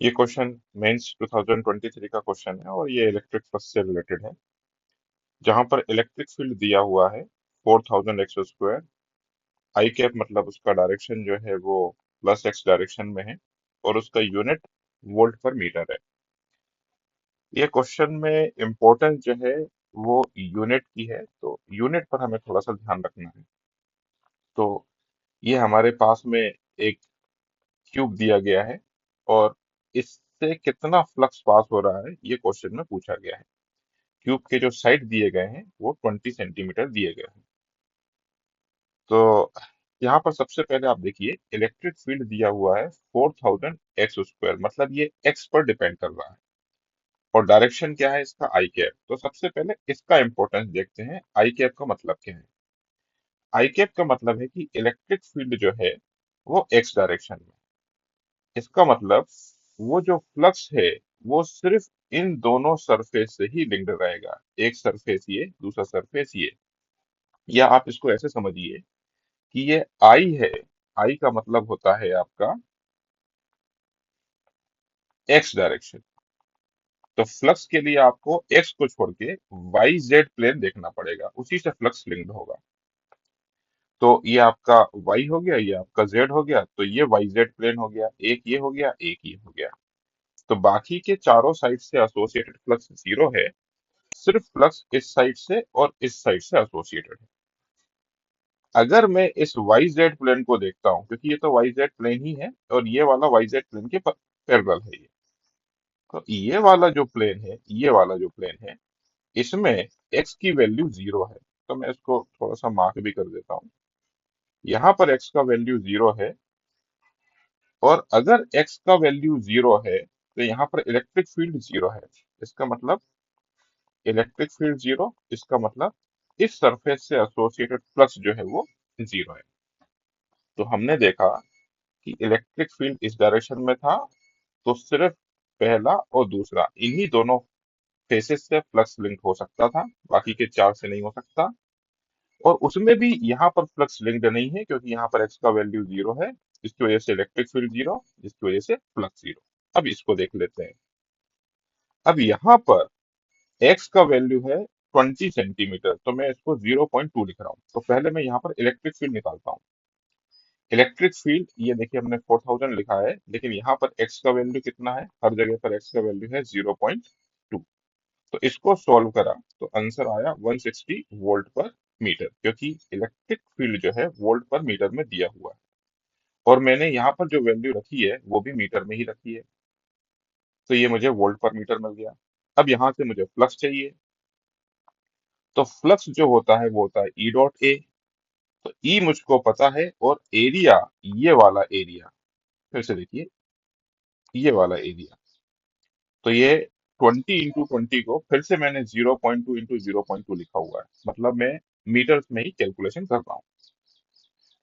ये question mains 2023 का question है और ये इलेक्ट्रिक फ्लक्स से रिलेटेड है। जहां पर इलेक्ट्रिक फील्ड दिया हुआ है 4000 x²। आई कैप मतलब उसका डायरेक्शन जो है वो प्लस एक्स डायरेक्शन में है और उसका यूनिट वोल्ट पर मीटर है। ये क्वेश्चन में इम्पोर्टेंस जो है वो यूनिट की है, तो यूनिट पर हमें थोड़ा सा ध्यान रखना है। तो ये हमारे पास में एक क्यूब दिया गया है और इससे कितना फ्लक्स पास हो रहा है ये क्वेश्चन में पूछा गया है। क्यूब के जो साइड दिए गए हैं वो 20 सेंटीमीटर दिए गए हैं। तो यहाँ पर सबसे पहले आप देखिए इलेक्ट्रिक फील्ड दिया हुआ है 4000 x², मतलब ये x पर डिपेंड कर रहा है और डायरेक्शन क्या है इसका आई कैप। तो सबसे पहले इसका इंपॉर्टेंस देखते हैं। आई कैप का मतलब क्या है? आई कैप का मतलब है कि इलेक्ट्रिक फील्ड जो है वो एक्स डायरेक्शन में। इसका मतलब वो जो फ्लक्स है वो सिर्फ इन दोनों सरफेस से ही लिंक्ड रहेगा। एक सरफेस ये, दूसरा सरफेस ये। या आप इसको ऐसे समझिए कि ये आई है। आई का मतलब होता है आपका एक्स डायरेक्शन। तो फ्लक्स के लिए आपको एक्स को छोड़ के वाई जेड प्लेन देखना पड़ेगा, उसी से फ्लक्स लिंक्ड होगा। तो ये आपका वाई हो गया, ये आपका जेड हो गया, तो ये वाई जेड प्लेन हो गया। एक ये हो गया, एक ये हो गया। तो बाकी के चारों साइड से एसोसिएटेड फ्लक्स जीरो है। सिर्फ फ्लक्स इस साइड से और इस साइड से एसोसिएटेड है। अगर मैं इस वाई जेड प्लेन को देखता हूं, क्योंकि ये तो वाई जेड प्लेन ही है और ये वाला वाई जेड प्लेन के पैरेलल है ये। तो ये वाला जो प्लेन है, ये वाला जो प्लेन है, इसमें एक्स की वैल्यू जीरो है। तो मैं इसको थोड़ा सा मार्क भी कर देता हूँ। यहाँ पर एक्स का वैल्यू जीरो है और अगर एक्स का वैल्यू जीरो है तो यहाँ पर इलेक्ट्रिक फील्ड जीरो है। इसका मतलब इलेक्ट्रिक फील्ड जीरो, इसका मतलब इस सरफेस से एसोसिएटेड फ्लक्स जो है वो जीरो है। तो हमने देखा कि इलेक्ट्रिक फील्ड इस डायरेक्शन में था, तो सिर्फ पहला और दूसरा इन्हीं दोनों फेसेस से फ्लक्स लिंक हो सकता था, बाकी के चार से नहीं हो सकता। और उसमें भी यहाँ पर फ्लक्स लिंक्ड नहीं है क्योंकि यहाँ पर एक्स का वैल्यू जीरो है। इसकी वजह से इलेक्ट्रिक फील्ड जीरो, जिसकी वजह से फ्लक्स जीरो। अब इसको देख लेते हैं। अब यहाँ पर एक्स का वैल्यू है 20 सेंटीमीटर, तो मैं इसको 0.2 लिख रहा हूँ। तो पहले मैं यहाँ पर इलेक्ट्रिक फील्ड निकालता हूँ। इलेक्ट्रिक फील्ड ये देखिए हमने 4000 लिखा है, लेकिन यहाँ पर एक्स का वैल्यू कितना है? हर जगह पर एक्स का वैल्यू है 0.2। तो इसको सॉल्व करा तो आंसर आया 160 वोल्ट पर मीटर, क्योंकि इलेक्ट्रिक फील्ड जो है वोल्ट पर मीटर में दिया हुआ है और मैंने यहाँ पर जो वैल्यू रखी है वो भी मीटर में ही रखी है। तो ये मुझे वोल्ट पर मीटर मिल गया। अब यहाँ से मुझे फ्लक्स चाहिए। तो फ्लक्स जो होता है वो होता है ई डॉट ए। तो ई मुझको पता है और एरिया, ये वाला एरिया, फिर से देखिए ये वाला एरिया। तो ये 20 × 20 को फिर से मैंने 0.2 × 0.2 लिखा हुआ है, मतलब मैं मीटर्स में ही कैलकुलेशन कर रहा हूँ।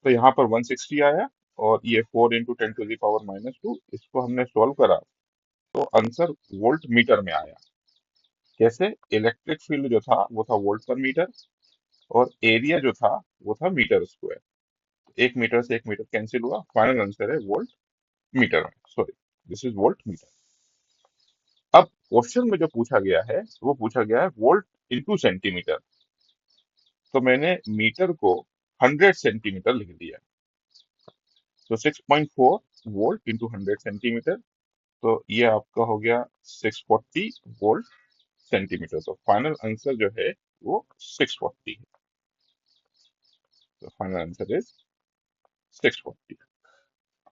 तो यहाँ पर 160 आया और ये 4 × 10⁻⁻², इसको हमने सॉल्व करा तो आंसर वोल्ट मीटर में आया। कैसे? इलेक्ट्रिक फील्ड जो था वो था वोल्ट पर मीटर और एरिया जो था वो था मीटर स्क्वायर। एक मीटर से एक मीटर कैंसिल हुआ, फाइनल आंसर है वोल्ट मीटर में। Sorry, this is volt meter. अब क्वेश्चन में जो पूछा गया है वो पूछा गया है वोल्ट इंटू सेंटीमीटर। तो मैंने मीटर को 100 सेंटीमीटर लिख दिया। तो 6.4 वोल्ट इंटू 100 सेंटीमीटर। तो ये आपका हो गया 640 वोल्ट सेंटीमीटर। तो फाइनल आंसर जो है वो 640 है। तो फाइनल आंसर इज 640।